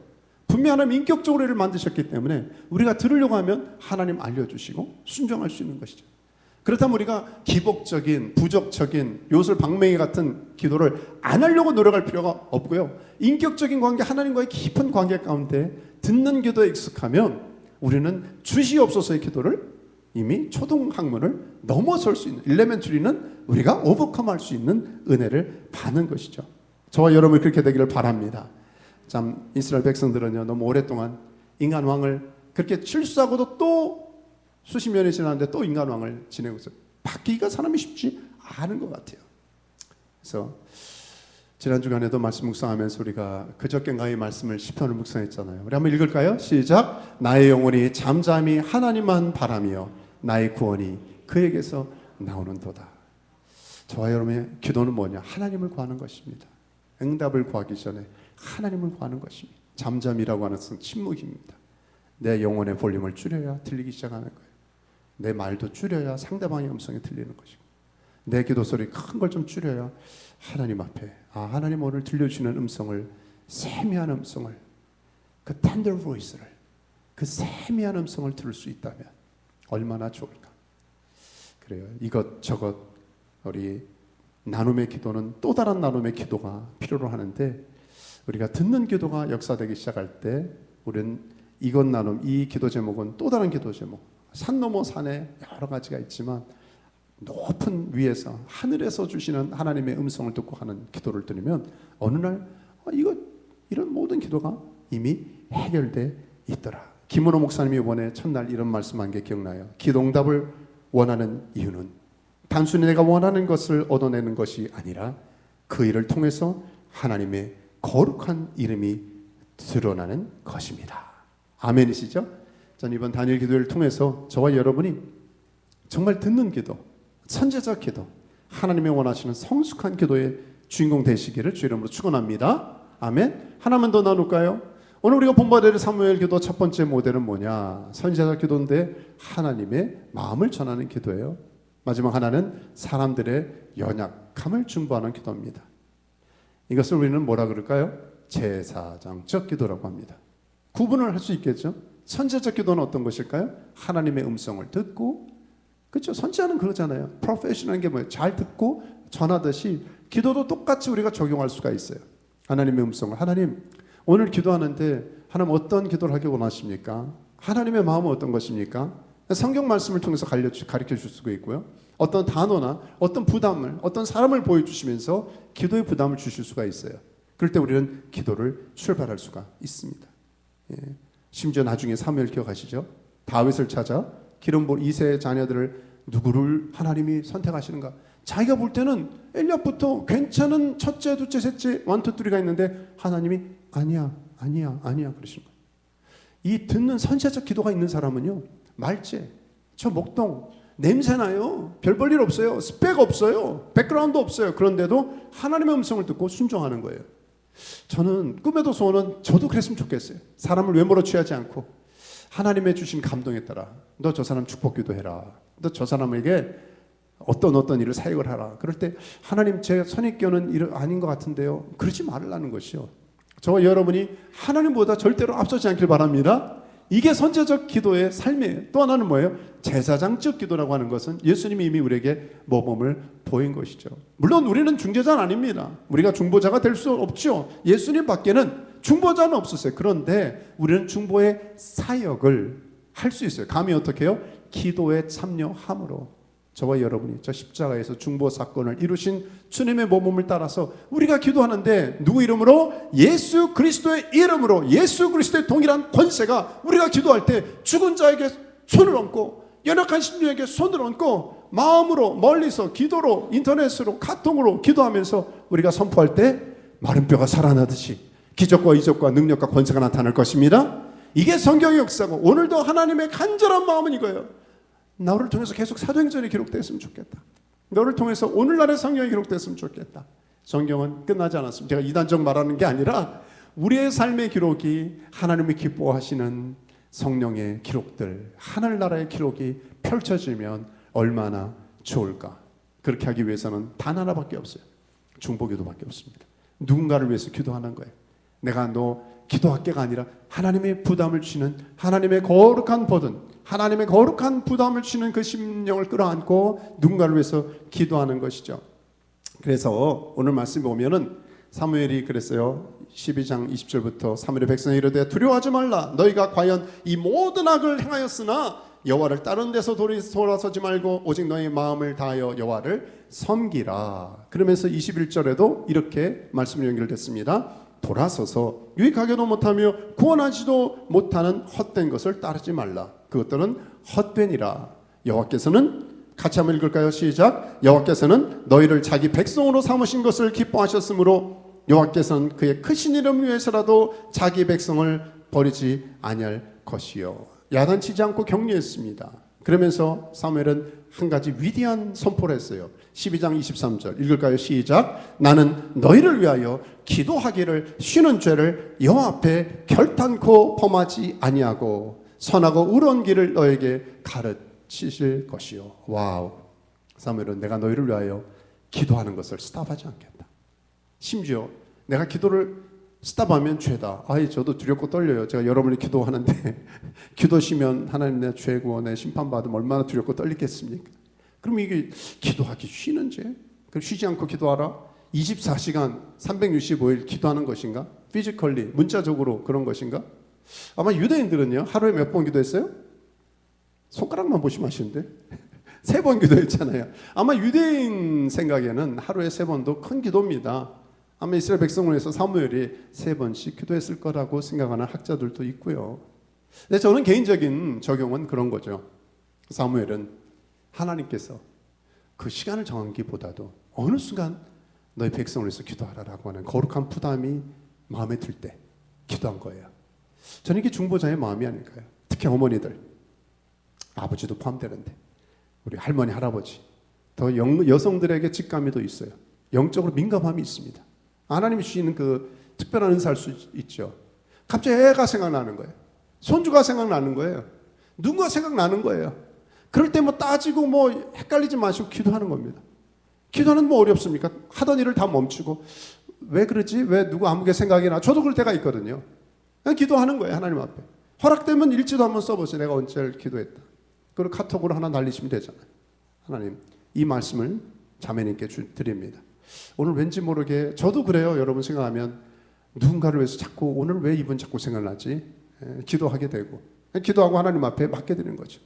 분명히 하나님 인격적으로 이를 만드셨기 때문에 우리가 들으려고 하면 하나님 알려주시고 순종할 수 있는 것이죠. 그렇다면 우리가 기복적인, 부적적인 요술 방맹이 같은 기도를 안 하려고 노력할 필요가 없고요. 인격적인 관계, 하나님과의 깊은 관계 가운데 듣는 기도에 익숙하면 우리는 주시옵소서의 기도를 이미 초등학문을 넘어설 수 있는, 일레멘트리는 우리가 오버컴할 수 있는 은혜를 받는 것이죠. 저와 여러분이 그렇게 되기를 바랍니다. 참 이스라엘 백성들은요 너무 오랫동안 인간 왕을 그렇게 실수하고도 또 수십 년이 지났는데 또 인간 왕을 지내고 있어요. 바뀌기가 사람이 쉽지 않은 것 같아요. 그래서 지난 주간에도 말씀 묵상하면서 우리가 그저께인가의 말씀을 시편을 묵상했잖아요. 우리 한번 읽을까요? 시작. 나의 영혼이 잠잠히 하나님만 바라며 나의 구원이 그에게서 나오는도다. 저와 여러분의 기도는 뭐냐? 하나님을 구하는 것입니다. 응답을 구하기 전에 하나님을 구하는 것입니다. 잠잠이라고 하는 것은 침묵입니다. 내 영혼의 볼륨을 줄여야 들리기 시작하는 거예요. 내 말도 줄여야 상대방의 음성이 들리는 것이고, 내 기도 소리 큰 걸 좀 줄여야 하나님 앞에 하나님 오늘 들려주시는 음성을, 세미한 음성을, 그 tender voice를, 그 세미한 음성을 들을 수 있다면 얼마나 좋을까. 그래요. 이것저것 우리 나눔의 기도는 또 다른 나눔의 기도가 필요로 하는데, 우리가 듣는 기도가 역사되기 시작할 때 우리는 이것 나눔, 이 기도 제목은 또 다른 기도 제목, 산 넘어 산에 여러 가지가 있지만 높은 위에서 하늘에서 주시는 하나님의 음성을 듣고 하는 기도를 드리면 어느 날 이런 모든 기도가 이미 해결돼 있더라. 김은호 목사님이 이번에 첫날 이런 말씀한 게 기억나요. 기도응답을 원하는 이유는 단순히 내가 원하는 것을 얻어내는 것이 아니라 그 일을 통해서 하나님의 거룩한 이름이 드러나는 것입니다. 아멘이시죠? 저는 이번 단일 기도를 통해서 저와 여러분이 정말 듣는 기도, 선제적 기도, 하나님의 원하시는 성숙한 기도의 주인공 되시기를 주 이름으로 축원합니다. 아멘. 하나만 더 나눌까요? 오늘 우리가 본받을 사무엘 기도 첫 번째 모델은 뭐냐? 선제적 기도인데 하나님의 마음을 전하는 기도예요. 마지막 하나는 사람들의 연약함을 중보하는 기도입니다. 이것을 우리는 뭐라 그럴까요? 제사장적 기도라고 합니다. 구분을 할 수 있겠죠? 선제적 기도는 어떤 것일까요? 하나님의 음성을 듣고, 그렇죠? 선지자는 그러잖아요. 프로페셔널한 게 뭐예요? 잘 듣고 전하듯이 기도도 똑같이 우리가 적용할 수가 있어요. 하나님의 음성을, 하나님 오늘 기도하는데 하나님 어떤 기도를 하기 원하십니까? 하나님의 마음은 어떤 것입니까? 성경 말씀을 통해서 가르쳐 줄 수가 있고요. 어떤 단어나 어떤 부담을, 어떤 사람을 보여주시면서 기도의 부담을 주실 수가 있어요. 그럴 때 우리는 기도를 출발할 수가 있습니다. 예. 심지어 나중에 사무엘 기억하시죠? 다윗을 찾아 기름 부은 이세의 자녀들을 누구를 하나님이 선택하시는가? 자기가 볼 때는 엘리압부터 괜찮은 첫째, 둘째, 셋째, 원투쓰리가 있는데 하나님이 아니야 그러시는 거예요. 이 듣는 선지자적 기도가 있는 사람은요, 말째, 저 목동 냄새나요. 별 볼 일 없어요. 스펙 없어요. 백그라운드 없어요. 그런데도 하나님의 음성을 듣고 순종하는 거예요. 저는 꿈에도 소원은 저도 그랬으면 좋겠어요. 사람을 외모로 취하지 않고 하나님의 주신 감동에 따라 너 저 사람 축복 기도해라. 너 저 사람에게 어떤 일을 사역을 하라. 그럴 때 하나님 제 선입견은 아닌 것 같은데요. 그러지 말라는 것이요. 저와 여러분이 하나님보다 절대로 앞서지 않길 바랍니다. 이게 선제적 기도의 삶이에요. 또 하나는 뭐예요? 제사장적 기도라고 하는 것은 예수님이 이미 우리에게 모범을 보인 것이죠. 물론 우리는 중재자는 아닙니다. 우리가 중보자가 될 수 없죠. 예수님 밖에는 중보자는 없었어요. 그런데 우리는 중보의 사역을 할 수 있어요. 감히 어떻게 해요? 기도에 참여함으로 저와 여러분이 저 십자가에서 중보 사건을 이루신 주님의 모범을 따라서 우리가 기도하는데 누구 이름으로? 예수 그리스도의 이름으로, 예수 그리스도의 동일한 권세가 우리가 기도할 때 죽은 자에게 손을 얹고 연약한 심령에게 손을 얹고 마음으로 멀리서 기도로 인터넷으로 카톡으로 기도하면서 우리가 선포할 때 마른 뼈가 살아나듯이 기적과 이적과 능력과 권세가 나타날 것입니다. 이게 성경의 역사고 오늘도 하나님의 간절한 마음은 이거예요. 너를 통해서 계속 사도행전이 기록됐으면 좋겠다. 너를 통해서 오늘날의 성경이 기록됐으면 좋겠다. 성경은 끝나지 않았습니다. 제가 이단적 말하는 게 아니라 우리의 삶의 기록이 하나님이 기뻐하시는 성령의 기록들, 하늘나라의 기록이 펼쳐지면 얼마나 좋을까. 그렇게 하기 위해서는 단 하나밖에 없어요. 중보기도밖에 없습니다. 누군가를 위해서 기도하는 거예요. 내가 너 기도할게가 아니라 하나님의 부담을 주시는 하나님의 거룩한 버든, 하나님의 거룩한 부담을 주시는 그 심령을 끌어안고 누군가를 위해서 기도하는 것이죠. 그래서 오늘 말씀 보면은 사무엘이 그랬어요. 12장 20절부터 사무엘의 백성이 이르되 두려워하지 말라. 너희가 과연 이 모든 악을 행하였으나 여호와를 다른 데서 돌아서지 말고 오직 너의 마음을 다하여 여호와를 섬기라. 그러면서 21절에도 이렇게 말씀이 연결됐습니다. 돌아서서 유익하게도 못하며 구원하지도 못하는 헛된 것을 따르지 말라. 그것들은 헛되니라. 여호와께서는 같이 한번 읽을까요? 시작. 여호와께서는 너희를 자기 백성으로 삼으신 것을 기뻐하셨으므로 여호와께서는 그의 크신 이름 위해서라도 자기 백성을 버리지 아니할 것이요. 야단치지 않고 격려했습니다. 그러면서 사무엘은 한 가지 위대한 선포를 했어요. 12장 23절 읽을까요? 시작. 나는 너희를 위하여 기도하기를 쉬는 죄를 여호와 앞에 결단코 범하지 아니하고 선하고 의로운 길을 너에게 가르치실 것이요. 와우. 사무엘은 내가 너희를 위하여 기도하는 것을 스탑하지 않겠다. 심지어 내가 기도를 스탑하면 죄다. 아이 저도 두렵고 떨려요. 제가 여러분이 기도하는데 기도시면 하나님 내 죄 구원에 심판받으면 얼마나 두렵고 떨리겠습니까? 그럼 이게 기도하기 쉬는 죄? 그럼 쉬지 않고 기도하라? 24시간 365일 기도하는 것인가? 피지컬리 문자적으로 그런 것인가? 아마 유대인들은요 하루에 몇 번 기도했어요? 손가락만 보시면 아시는데 3번 기도했잖아요. 아마 유대인 생각에는 하루에 3번도 큰 기도입니다. 아마 이스라엘 백성을 위해서 사무엘이 3번씩 기도했을 거라고 생각하는 학자들도 있고요. 근데 저는 개인적인 적용은 그런 거죠. 사무엘은 하나님께서 그 시간을 정한기보다도 어느 순간 너희 백성을 위해서 기도하라라고 하는 거룩한 부담이 마음에 들 때 기도한 거예요. 저는 이게 중보자의 마음이 아닐까요? 특히 어머니들, 아버지도 포함되는데 우리 할머니, 할아버지 더 여성들에게 직감이 더 있어요. 영적으로 민감함이 있습니다. 하나님이 주시는 그 특별한 은사일 수 있죠. 갑자기 애가 생각나는 거예요. 손주가 생각나는 거예요. 누군가 생각나는 거예요. 그럴 때 뭐 따지고 뭐 헷갈리지 마시고 기도하는 겁니다. 기도는 뭐 어렵습니까? 하던 일을 다 멈추고 왜 그러지? 왜 누구 아무게 생각이 나? 저도 그럴 때가 있거든요. 그냥 기도하는 거예요. 하나님 앞에. 허락되면 일지도 한번 써보세요. 내가 언제 기도했다. 그리고 카톡으로 하나 날리시면 되잖아요. 하나님 이 말씀을 자매님께 드립니다. 오늘 왠지 모르게 저도 그래요. 여러분 생각하면 누군가를 위해서 자꾸 오늘 왜 이분 자꾸 생각나지? 기도하게 되고 기도하고 하나님 앞에 맡겨드리는 거죠.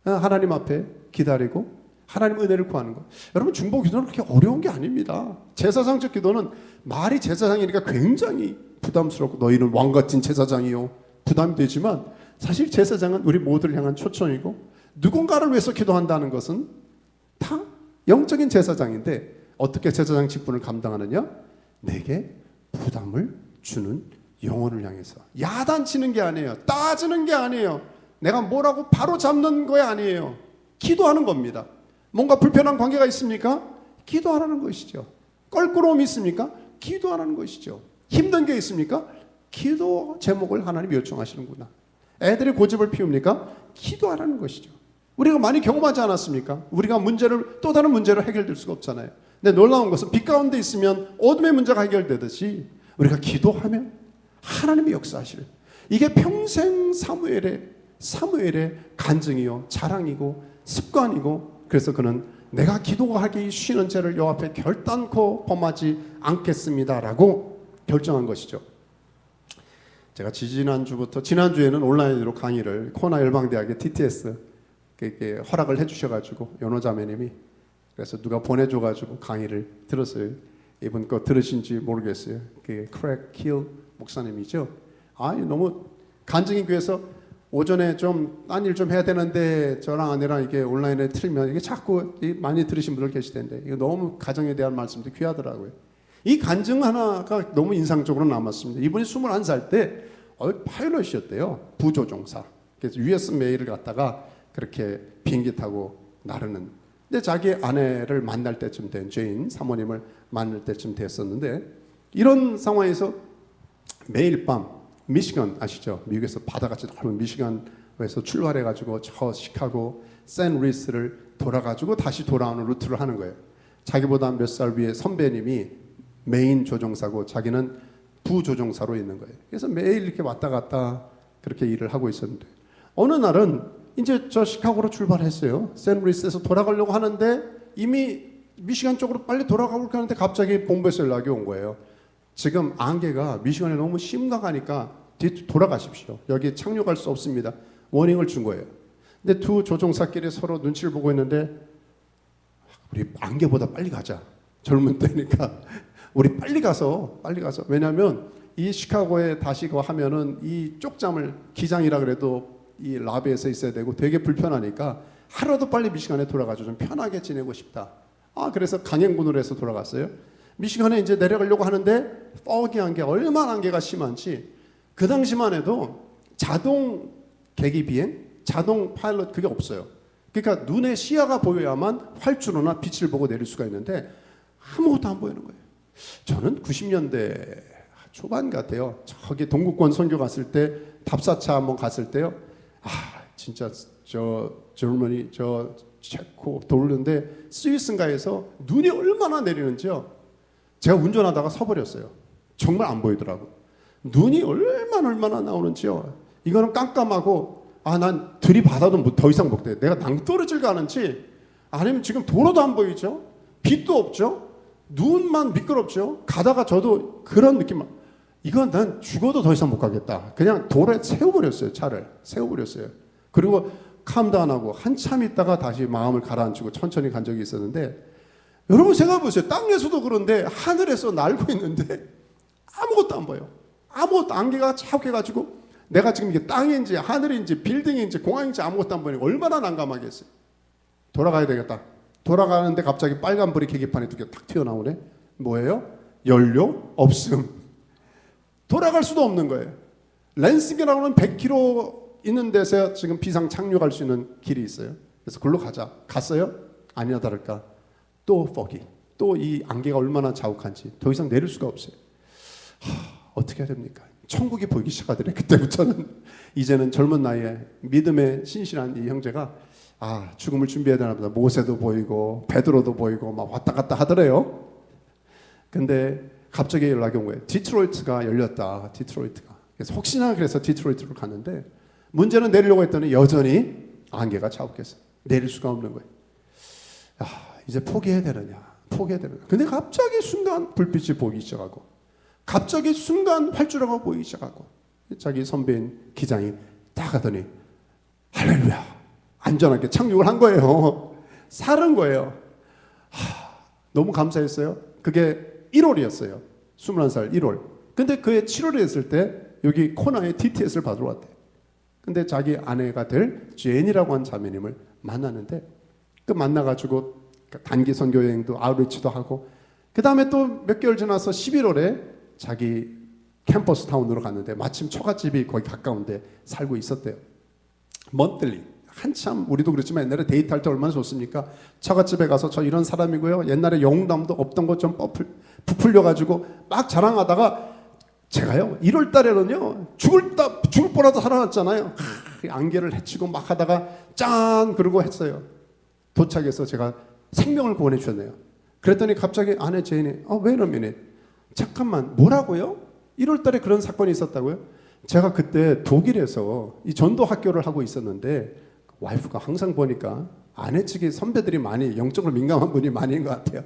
하나님 앞에 기다리고 하나님 은혜를 구하는 것. 여러분 중보 기도는 그렇게 어려운 게 아닙니다. 제사장적 기도는 말이 제사장이니까 굉장히 부담스럽고 너희는 왕 같은 제사장이요 부담이 되지만 사실 제사장은 우리 모두를 향한 초청이고 누군가를 위해서 기도한다는 것은 다 영적인 제사장인데 어떻게 제사장 직분을 감당하느냐? 내게 부담을 주는 영혼을 향해서 야단치는 게 아니에요. 따지는 게 아니에요. 내가 뭐라고 바로 잡는 거 아니에요. 기도하는 겁니다. 뭔가 불편한 관계가 있습니까? 기도하라는 것이죠. 껄끄러움이 있습니까? 기도하라는 것이죠. 힘든 게 있습니까? 기도 제목을 하나님이 요청하시는구나. 애들이 고집을 피웁니까? 기도하라는 것이죠. 우리가 많이 경험하지 않았습니까? 우리가 문제를 또 다른 문제로 해결될 수가 없잖아요. 근데 놀라운 것은 빛 가운데 있으면 어둠의 문제가 해결되듯이 우리가 기도하면 하나님이 역사하시는 이게 평생 사무엘의 간증이요 자랑이고 습관이고 그래서 그는 내가 기도하기 쉬는 죄를 여호와 앞에 결단코 범하지 않겠습니다라고 결정한 것이죠. 제가 지난주에는 온라인으로 강의를 코나 열방대학의 TTS 허락을 해주셔가지고 연호자매님이 그래서 누가 보내줘가지고 강의를 들었어요. 이분 거 들으신지 모르겠어요. 그 크랙 킬 목사님이죠. 너무 간증이 교회에서 오전에 좀 딴 일 좀 해야 되는데 저랑 아내랑 이게 온라인에 틀면 이게 자꾸 많이 들으신 분들 계실 텐데 이거 너무 가정에 대한 말씀도 귀하더라고요. 이 간증 하나가 너무 인상적으로 남았습니다. 이분이 21살 때 파일럿이었대요. 부조종사. 그래서 US 메일을 갖다가 그렇게 비행기 타고 나르는. 근데 자기 아내를 만날 때쯤 된 제인 사모님을 만날 때쯤 됐었는데 이런 상황에서 매일 밤 미시간 아시죠? 미국에서 바다같이 넓은 미시간에서 출발해가지고 저 시카고 샌루이스를 돌아가지고 다시 돌아오는 루트를 하는 거예요. 자기보다 몇 살 위에 선배님이 메인 조종사고 자기는 부조종사로 있는 거예요. 그래서 매일 이렇게 왔다 갔다 그렇게 일을 하고 있었는데 어느 날은 이제 저 시카고로 출발했어요. 샌루이스에서 돌아가려고 하는데 이미 미시간 쪽으로 빨리 돌아가볼까 하는데 갑자기 본부에서 연락이 온 거예요. 지금 안개가 미시간에 너무 심각하니까 돌아가십시오. 여기 착륙할 수 없습니다. 워닝을 준 거예요. 근데 두 조종사끼리 서로 눈치를 보고 있는데 우리 안개보다 빨리 가자. 젊은 때니까 우리 빨리 가서 왜냐하면 이 시카고에 다시 하면은 이 쪽잠을 기장이라 그래도 이 라비에서 있어야 되고 되게 불편하니까 하루도 빨리 미시간에 돌아가서 좀 편하게 지내고 싶다. 그래서 강행군으로 해서 돌아갔어요. 미시간에 이제 내려가려고 하는데 포기한 게 얼마나 안개가 심한지 그 당시만 해도 자동 계기 비행, 자동 파일럿 그게 없어요. 그러니까 눈에 시야가 보여야만 활주로나 빛을 보고 내릴 수가 있는데 아무것도 안 보이는 거예요. 저는 90년대 초반 같아요. 저기 동구권 선교 갔을 때 답사차 한번 갔을 때요. 진짜 저 젊은이 저 체코 돌는데 스위스인가에서 눈이 얼마나 내리는지요. 제가 운전하다가 서버렸어요. 정말 안 보이더라고. 눈이 얼마나 나오는지요. 이거는 깜깜하고 난 들이받아도 더 이상 못 돼. 내가 낭떠러질 가는지 아니면 지금 도로도 안 보이죠. 빛도 없죠. 눈만 미끄럽죠. 가다가 저도 그런 느낌. 이건 난 죽어도 더 이상 못 가겠다. 그냥 도로에 세워버렸어요. 차를 세워버렸어요. 그리고 캄다운하고 한참 있다가 다시 마음을 가라앉히고 천천히 간 적이 있었는데 여러분 생각해보세요. 땅에서도 그런데 하늘에서 날고 있는데 아무것도 안 보여. 아무것도 안개가 자욱해가지고 내가 지금 이게 땅인지 하늘인지 빌딩인지 공항인지 아무것도 안 보이니까 얼마나 난감하겠어요. 돌아가야 되겠다. 돌아가는데 갑자기 빨간불이 계기판에 두 개 탁 튀어나오네. 뭐예요? 연료 없음. 돌아갈 수도 없는 거예요. 랜싱이라고 하는 100km 있는 데서 지금 비상 착륙할 수 있는 길이 있어요. 그래서 글로 가자. 갔어요? 아니나 다를까 또 foggy. 또 이 안개가 얼마나 자욱한지 더 이상 내릴 수가 없어요. 어떻게 해야 됩니까? 천국이 보이기 시작하더래. 그때부터는 이제는 젊은 나이에 믿음에 신실한 이 형제가 죽음을 준비해야 되나 보다. 모세도 보이고 베드로도 보이고 막 왔다 갔다 하더래요. 근데 갑자기 연락이 온 거예요. 디트로이트가 열렸다. 디트로이트가. 그래서 혹시나 그래서 디트로이트로 갔는데 문제는 내리려고 했더니 여전히 안개가 자욱해서 내릴 수가 없는 거예요. 이제 포기해야 되느냐. 근데 갑자기 순간 불빛이 보이기 시작하고 갑자기 순간 활주로가 보이기 시작하고 자기 선배인 기장이 딱 하더니 할렐루야 안전하게 착륙을 한 거예요. 살은 거예요. 너무 감사했어요. 그게 1월이었어요. 21살 1월. 근데 그해 7월에 했을 때 여기 코나에 DTS를 받으러 왔대요. 근데 자기 아내가 될 제인이라고 한 자매님을 만났는데 그 만나가지고 단기 선교 여행도 아웃리치도 하고 그 다음에 또 몇 개월 지나서 11월에 자기 캠퍼스 타운으로 갔는데 마침 처갓집이 거기 가까운데 살고 있었대요. 먼틀리 한참 우리도 그렇지만 옛날에 데이트할 때 얼마나 좋습니까? 처갓집에 가서 저 이런 사람이고요. 옛날에 영웅담도 없던 것 좀 부풀려가지고 막 자랑하다가 제가요 1월 달에는요 죽을 뻔하다 살아났잖아요. 안개를 헤치고 막 하다가 짠 그러고 했어요. 도착해서 제가 생명을 구원해 주셨네요. 그랬더니 갑자기 아내 제인이 wait a minute 잠깐만 뭐라고요? 1월 달에 그런 사건이 있었다고요? 제가 그때 독일에서 이 전도 학교를 하고 있었는데 와이프가 항상 보니까 아내 측의 선배들이 많이 영적으로 민감한 분이 많이 있는 것 같아요.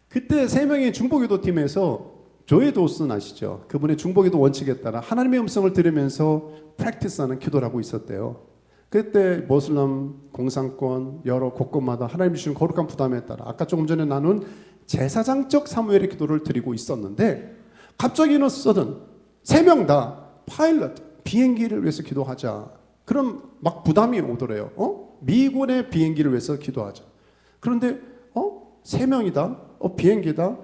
그때 3명의 중보기도 팀에서 조이 도슨 아시죠? 그분의 중보기도 원칙에 따라 하나님의 음성을 들으면서 프랙티스하는 기도를 하고 있었대요. 그때 모슬람 공산권 여러 곳곳마다 하나님 주신 거룩한 부담에 따라 아까 조금 전에 나눈 제사장적 사무엘의 기도를 드리고 있었는데 갑자기는 서든 3명 다 파일럿 비행기를 위해서 기도하자. 그럼 막 부담이 오더래요. 미군의 비행기를 위해서 기도하자. 그런데 3명이다. 비행기다.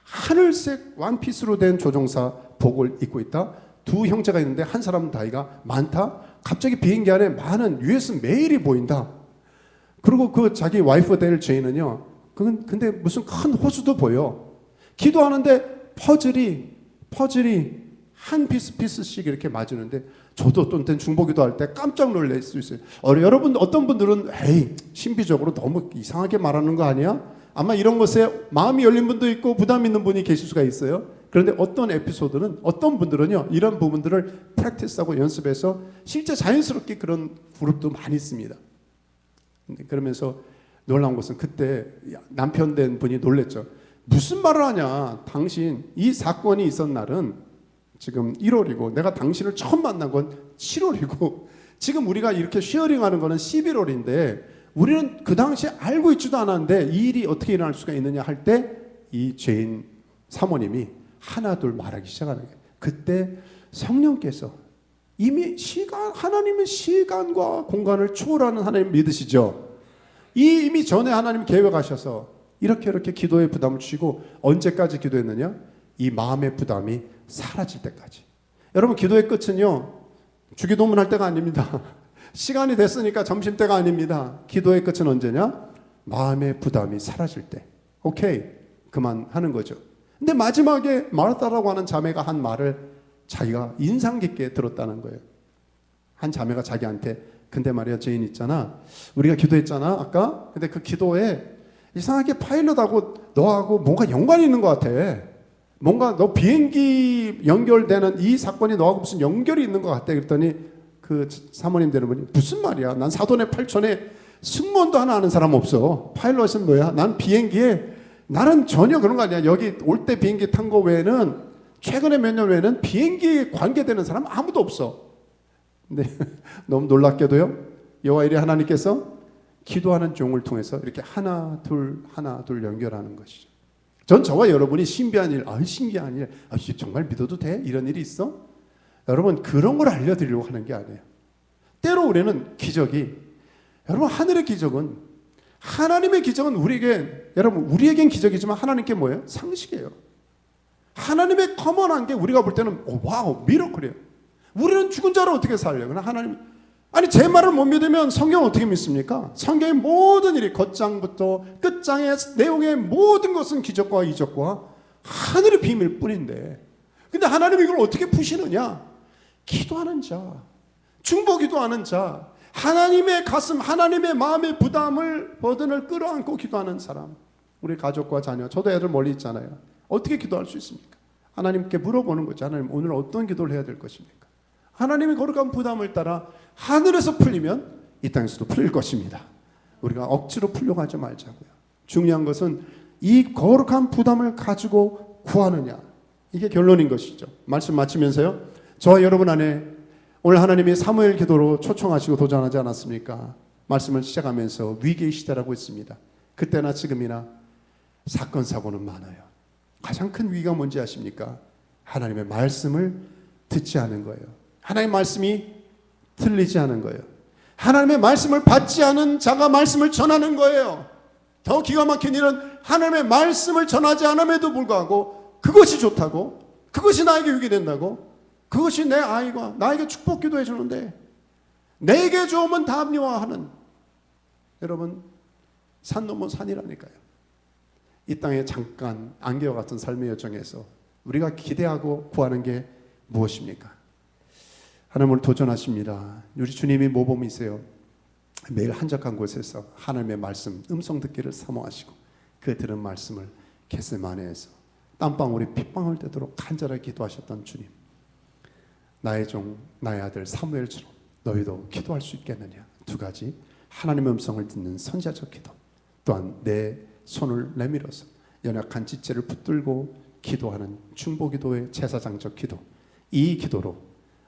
하늘색 원피스로 된 조종사 복을 입고 있다. 두 형제가 있는데 한 사람 나이가 많다. 갑자기 비행기 안에 많은 US 메일이 보인다. 그리고 그 자기 와이프 될 제이는요. 근데 무슨 큰 호수도 보여. 기도하는데 퍼즐이 한 피스씩 이렇게 맞으는데 저도 어떤 때는 중보기도 할 때 깜짝 놀랄 수 있어요. 여러분 어떤 분들은 신비적으로 너무 이상하게 말하는 거 아니야? 아마 이런 것에 마음이 열린 분도 있고 부담 있는 분이 계실 수가 있어요. 그런데 어떤 에피소드는 어떤 분들은요 이런 부분들을 프랙티스하고 연습해서 실제 자연스럽게 그런 그룹도 많이 있습니다. 그러면서 놀라운 것은 그때 남편 된 분이 놀랬죠. 무슨 말을 하냐? 당신 이 사건이 있었던 날은 지금 1월이고 내가 당신을 처음 만난 건 7월이고 지금 우리가 이렇게 쉐어링하는 거는 11월인데 우리는 그 당시에 알고 있지도 않았는데 이 일이 어떻게 일어날 수가 있느냐 할 때 이 죄인 사모님이 하나 둘 말하기 시작하는 거예요. 그때 성령께서 이미 하나님은 시간과 공간을 초월하는 하나님 믿으시죠? 이미 전에 하나님 계획하셔서 이렇게 기도의 부담을 주시고 언제까지 기도했느냐? 이 마음의 부담이 사라질 때까지. 여러분 기도의 끝은요 주기도문 할 때가 아닙니다. 시간이 됐으니까 점심때가 아닙니다. 기도의 끝은 언제냐? 마음의 부담이 사라질 때. 오케이 그만하는 거죠. 근데 마지막에 마르다라고 하는 자매가 한 말을 자기가 인상 깊게 들었다는 거예요. 한 자매가 자기한테 근데 말이야 죄인 있잖아 우리가 기도했잖아 아까 근데 그 기도에 이상하게 파일럿하고 너하고 뭔가 연관이 있는 것 같아. 뭔가 너 비행기 연결되는 이 사건이 너하고 무슨 연결이 있는 것 같아. 그랬더니 그 사모님 되는 분이 무슨 말이야 난 사돈의 팔촌에 승무원도 하나 아는 사람 없어. 파일럿은 뭐야 난 비행기에 나는 전혀 그런 거 아니야. 여기 올 때 비행기 탄 거 외에는 최근에 몇 년 외에는 비행기에 관계되는 사람 아무도 없어. 근데 너무 놀랍게도요 여호와 이레 하나님께서 기도하는 종을 통해서 이렇게 하나 둘 연결하는 것이죠. 전 저와 여러분이 신기한 일 정말 믿어도 돼? 이런 일이 있어? 여러분 그런 걸 알려드리려고 하는 게 아니에요. 때로 우리는 기적이 여러분 하늘의 기적은 하나님의 기적은 우리에겐 기적이지만 하나님께 뭐예요? 상식이에요. 하나님의 커먼한 게 우리가 볼 때는 와우 미러클이에요. 우리는 죽은 자를 어떻게 살려? 그러나 하나님 제 말을 못 믿으면 성경 어떻게 믿습니까? 성경의 모든 일이 겉장부터 끝장의 내용의 모든 것은 기적과 이적과 하늘의 비밀 뿐인데 근데 하나님이 이걸 어떻게 푸시느냐? 기도하는 자, 중보 기도하는 자, 하나님의 가슴, 하나님의 마음의 버든을 끌어안고 기도하는 사람. 우리 가족과 자녀, 저도 애들 멀리 있잖아요. 어떻게 기도할 수 있습니까? 하나님께 물어보는 거죠. 하나님 오늘 어떤 기도를 해야 될 것입니까? 하나님이 거룩한 부담을 따라 하늘에서 풀리면 이 땅에서도 풀릴 것입니다. 우리가 억지로 풀려고 하지 말자고요. 중요한 것은 이 거룩한 부담을 가지고 구하느냐. 이게 결론인 것이죠. 말씀 마치면서요. 저와 여러분 안에 오늘 하나님이 사무엘 기도로 초청하시고 도전하지 않았습니까? 말씀을 시작하면서 위기의 시대라고 했습니다. 그때나 지금이나 사건 사고는 많아요. 가장 큰 위기가 뭔지 아십니까? 하나님의 말씀을 듣지 않은 거예요. 하나님의 말씀이 틀리지 않은 거예요. 하나님의 말씀을 받지 않은 자가 말씀을 전하는 거예요. 더 기가 막힌 일은 하나님의 말씀을 전하지 않음에도 불구하고 그것이 좋다고, 그것이 나에게 유익이 된다고, 그것이 내 아이가 나에게 축복 기도해 주는데 내게 좋으면 다 합리화하는, 여러분 산 넘어 산이라니까요. 이 땅에 잠깐 안개와 같은 삶의 여정에서 우리가 기대하고 구하는 게 무엇입니까? 하나님을 도전하십니다. 우리 주님이 모범이세요. 매일 한적한 곳에서 하나님의 말씀 음성 듣기를 사모하시고 그 들은 말씀을 겟세마네에서 땀방울이 핏방울 되도록 간절하게 기도하셨던 주님, 나의 종 나의 아들 사무엘처럼 너희도 기도할 수 있겠느냐. 두 가지, 하나님의 음성을 듣는 선지자적 기도, 또한 내 손을 내밀어서 연약한 지체를 붙들고 기도하는 중보기도의 제사장적 기도, 이 기도로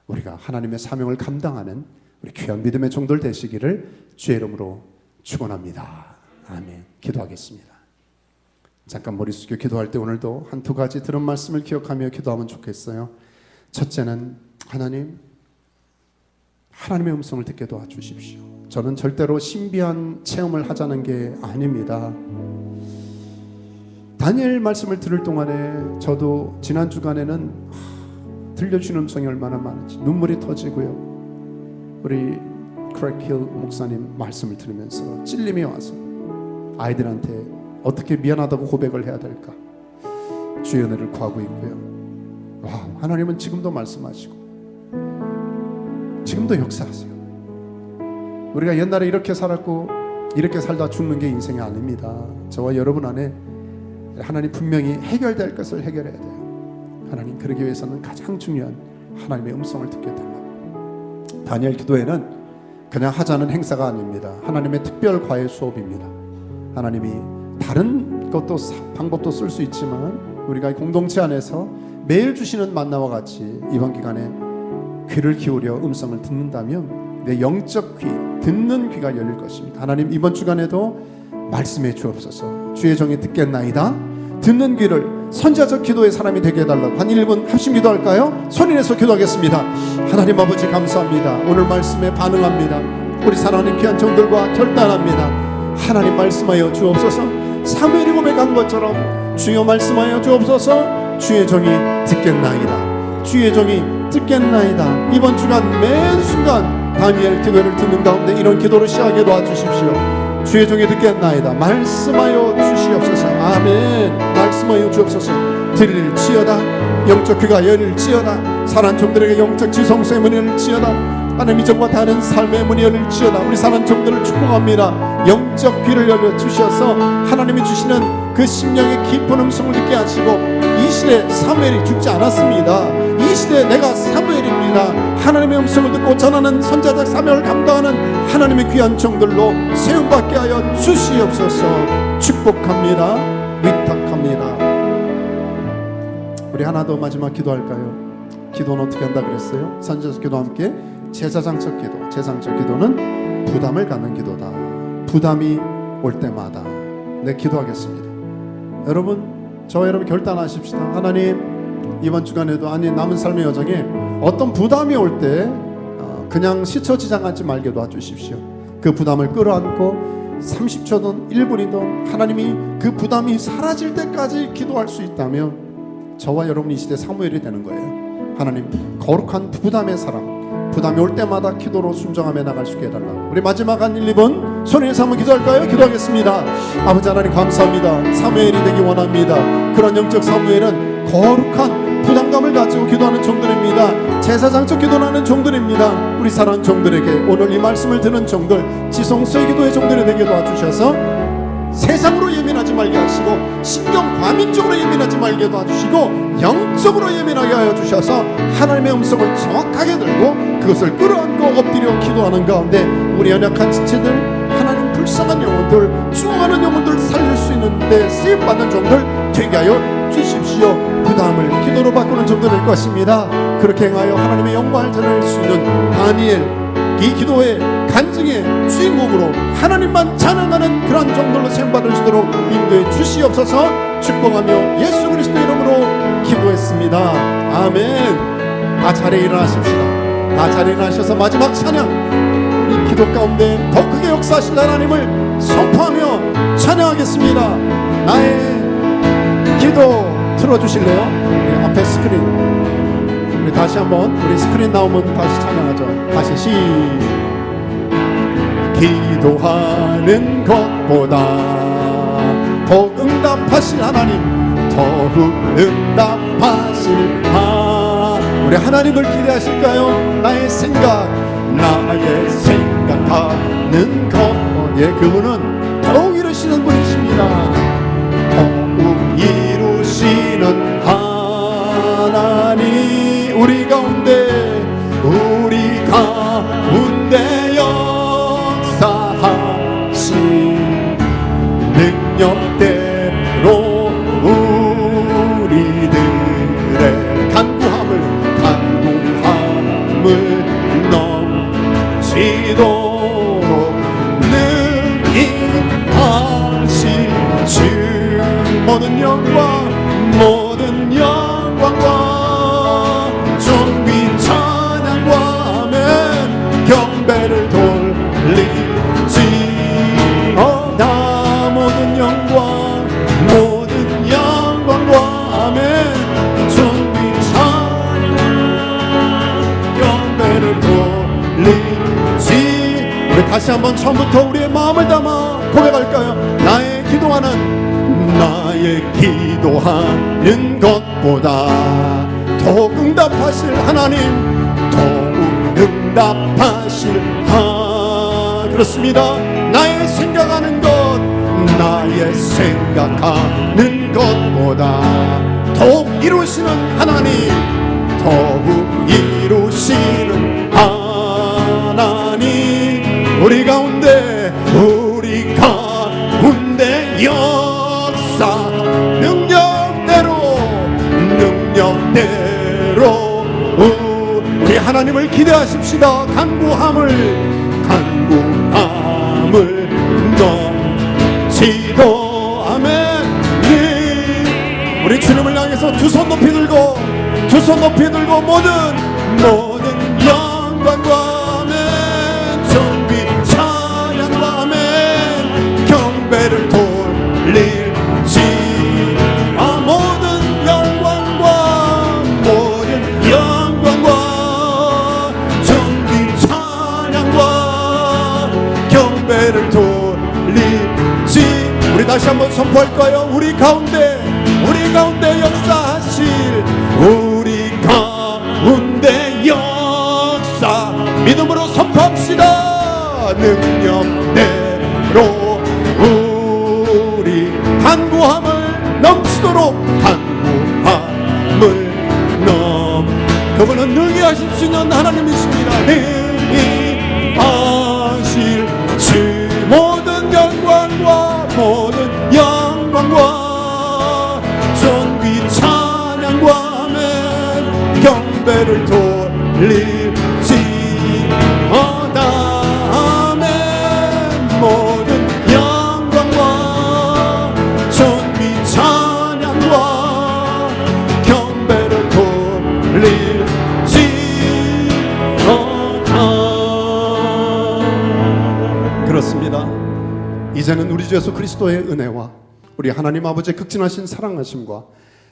우리가 하나님의 사명을 감당하는 우리 귀한 믿음의 종들 되시기를 주의 이름으로 축원합니다. 아멘. 기도하겠습니다. 잠깐 머리 숙여 기도할 때 오늘도 한 두 가지 들은 말씀을 기억하며 기도하면 좋겠어요. 첫째는 하나님의 음성을 듣게 도와주십시오. 저는 절대로 신비한 체험을 하자는 게 아닙니다. 다니엘 말씀을 들을 동안에 저도 지난 주간에는 들려주는 음성이 얼마나 많은지 눈물이 터지고요. 우리 크랙힐 목사님 말씀을 들으면서 찔림이 와서 아이들한테 어떻게 미안하다고 고백을 해야 될까 주의 은혜를 구하고 있고요. 와, 하나님은 지금도 말씀하시고 지금도 역사하세요. 우리가 옛날에 이렇게 살았고 이렇게 살다 죽는 게 인생이 아닙니다. 저와 여러분 안에 하나님 분명히 해결될 것을 해결해야 돼요. 하나님 그러기 위해서는 가장 중요한 하나님의 음성을 듣게 달라고. 다니엘 기도회는 그냥 하자는 행사가 아닙니다. 하나님의 특별 과외 수업입니다. 하나님이 다른 것도 방법도 쓸 수 있지만 우리가 공동체 안에서 매일 주시는 만나와 같이 이번 기간에 귀를 기울여 음성을 듣는다면 내 영적 귀, 듣는 귀가 열릴 것입니다. 하나님, 이번 주간에도 말씀해 주옵소서. 주의 종이 듣겠나이다. 듣는 귀를, 선지자적 기도의 사람이 되게 해달라고 한 1분 합심 기도할까요? 소리 내서 기도하겠습니다. 하나님 아버지 감사합니다. 오늘 말씀에 반응합니다. 우리 사랑하는 귀한 종들과 결단합니다. 하나님 말씀하여 주옵소서. 사무엘이 고백한 것처럼 주여 말씀하여 주옵소서. 주의 종이 듣겠나이다. 주의 종이 듣겠나이다. 이번 주간 매 순간 다니엘 기도를 듣는 가운데 이런 기도로 시작하게 도와주십시오. 주의 종이 듣겠나이다. 말씀하여 주시옵소서. 아멘. 말씀하여 주옵소서. 들릴지어다. 영적 귀가 열릴지어다. 사랑하는 종들에게 영적 지성소의 문이 열릴지어다. 하나님 이전과 다른 삶의 문이 열릴지어다. 우리 사랑하는 종들을 축복합니다. 영적 귀를 열려 주셔서 하나님이 주시는 그 심령의 깊은 음성을 듣게 하시고, 이 시대에 사무엘이 죽지 않았습니다. 이 시대에 내가 사무엘입니다. 하나님의 음성을 듣고 전하는 선자적 사명을 감당하는 하나님의 귀한 종들로 세움받게 하여 주시옵소서. 축복합니다. 위탁합니다. 우리 하나 더 마지막 기도할까요? 기도는 어떻게 한다 그랬어요? 선지자적 기도와 함께 제사장적 기도. 제사장적 기도는 부담을 갖는 기도다. 부담이 올 때마다 내 기도하겠습니다. 여러분, 저와 여러분 결단하십시다. 하나님, 이번 주간에도 아니 남은 삶의 여정에 어떤 부담이 올 때 그냥 시처지장하지 말게 도와주십시오. 그 부담을 끌어안고 30초든 1분이든 하나님이 그 부담이 사라질 때까지 기도할 수 있다면 저와 여러분이 이 시대 사무엘이 되는 거예요. 하나님, 거룩한 부담의 사람, 부담이 올 때마다 기도로 순종하며 나갈 수 있게 해달라고. 우리 마지막 한 1, 2분 손에서 한번 기도할까요? 기도하겠습니다. 아버지 하나님 감사합니다. 사무엘이 되기 원합니다. 그런 영적 사무엘은 거룩한 부담감을 가지고 기도하는 종들입니다. 제사장적 기도하는 종들입니다. 우리 사랑하는 종들에게 오늘 이 말씀을 듣는 종들, 지성소의 기도의 종들이 되게 도와주셔서 세상으로 예민하지 말게 하시고, 신경 과민적으로 예민하지 말게 도와주시고, 영적으로 예민하게 하여 주셔서 하나님의 음성을 정확하게 들고 그것을 끌어안고 엎드려 기도하는 가운데 우리 연약한 지체들, 하나님 불쌍한 영혼들, 죽어가는 영혼들 살릴 수 있는데 쓰임받는 종들 되게 하여 주십시오. 부담을 기도로 바꾸는 종들 될 것입니다. 그렇게 행하여 하나님의 영광을 드러낼 수 있는 다니엘, 이 기도의 간증의 주인공으로 하나님만 찬양하는 그런 종들로 세움받을 수 있도록 인도해 주시옵소서. 축복하며 예수 그리스도 이름으로 기도했습니다. 아멘. 다 자리에 일어나십시다. 다 자리에 일어나셔서 마지막 찬양, 이 기도 가운데 더 크게 역사하신 하나님을 선포하며 찬양하겠습니다. 나의 기도 틀어주실래요? 네, 앞에 스크린, 우리 다시 한번, 우리 스크린 나오면 다시 찬양하죠. 다시 기도하는 것보다 더욱 응답하실 하나님, 더욱 응답하실 우리 하나님을 기대하실까요? 나의 생각하는 것, 예, 그분은 더욱 이루시는 분이십니다. 더욱 이루시는 하나님, 우리 가운데 역사하신 능력대로 우리들의 간구함을 넘치도록 능히 하실 주, 모든 영광과 존귀 찬양과 아멘, 경배를 돌릴지어다. 모든 영광과 아멘, 존귀 찬양, 경배를 돌릴지. 우리 다시 한번 처음부터 우리의 마음을 담아 고백할까요? 나의 기도하는 것보다 더욱 응답하실 하나님, 더욱 응답하실 그렇습니다. 나의 생각하는 것보다 더욱 이루시는 하나님, 더욱 이루시는 하나님, 우리 가운데 역사 능력대로 우리 하나님을 기대하십시다. 간구함을 넘치도. 아멘. 네. 우리 주님을 향해서 두 손 높이 들고 모든 영광과 아멘, 존귀 찬양과 아멘, 경배를 돌릴지. 모든 영광과 존귀 찬양과 경배를 돌릴지. 우리 다시 한번 선포할까요? 우리 가운데 역사하실, 우리 가운데 역사, 믿음으로 선포합시다. 능력대로 우리 간구함을 넘치도록, 그분은 능히 하실 수 있는 하나님이십니다. 능히 하실 주 모든 영광과 존귀 찬양과 아멘, 경배를 돌릴지. 아멘. 모든 영광과 존귀 찬양과 경배를 돌릴지. 그렇습니다. 이제는 우리 주 예수 그리스도의 은혜와 우리 하나님 아버지의 극진하신 사랑하심과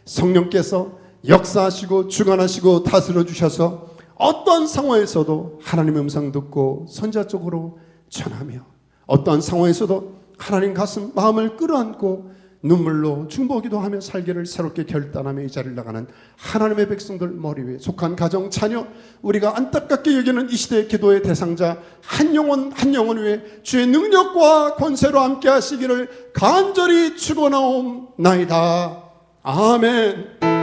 성령께서 역사하시고 주관하시고 다스려 주셔서 어떤 상황에서도 하나님의 음성 듣고 선자적으로 전하며, 어떠한 상황에서도 하나님 가슴 마음을 끌어안고 눈물로 중보기도 하며 살기를 새롭게 결단하며 이 자리를 나가는 하나님의 백성들 머리 위에 속한 가정, 자녀, 우리가 안타깝게 여기는 이 시대의 기도의 대상자 한 영혼 위에 주의 능력과 권세로 함께 하시기를 간절히 축원하옵나이다. 아멘.